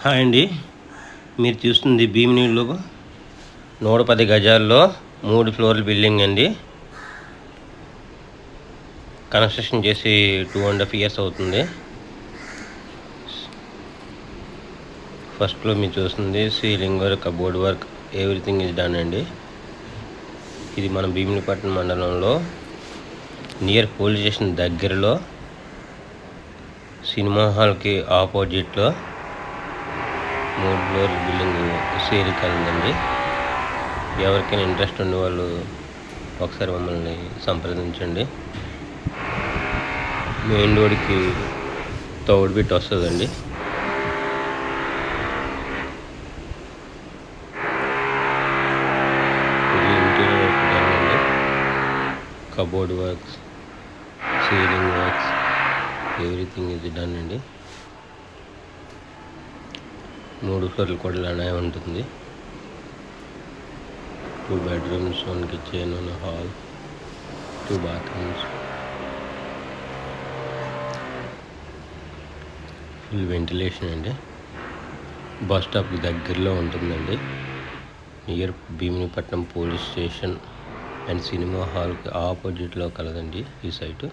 Hi అండి. మీరు చూస్తుంది భీమినిలో 110 గజాల్లో 3 ఫ్లోర్ల బిల్డింగ్ అండి. కన్స్ట్రక్షన్ చేసి 2.5 years అవుతుంది. ఫస్ట్ ఫ్లోర్ మీరు చూస్తుంది ceiling work, cupboard work, everything is done అండి. ఇది మన భీమినిపట్నం మండలంలో నియర్ పోలీస్ స్టేషన్ దగ్గరలో సినిమా హాల్కి ఆపోజిట్లో 3 ఫ్లోర్ల బిల్డింగ్ సేల్కి ఉందండి. ఎవరికైనా ఇంట్రెస్ట్ ఉన్న వాళ్ళు ఒకసారి మమ్మల్ని సంప్రదించండి. మెయిన్ రోడ్కి తౌడు బిట్ వస్తుందండి. ఇది ఇంటీరియర్ వర్క్ డన్ అండి. Cupboard works, ceiling works, everything ఇది డన్ అండి. 3 ఫ్లోర్లు కూడా ఇలానే ఉంటుంది. 2 bedrooms, 1 kitchen, 1 hall, 2 bathrooms, full ventilation అండి. బస్ స్టాప్కి దగ్గరలో ఉంటుందండి. Near Bheemunipatnam police station and cinema హాల్కి ఆపోజిట్లో కలదండి ఈ సైటు.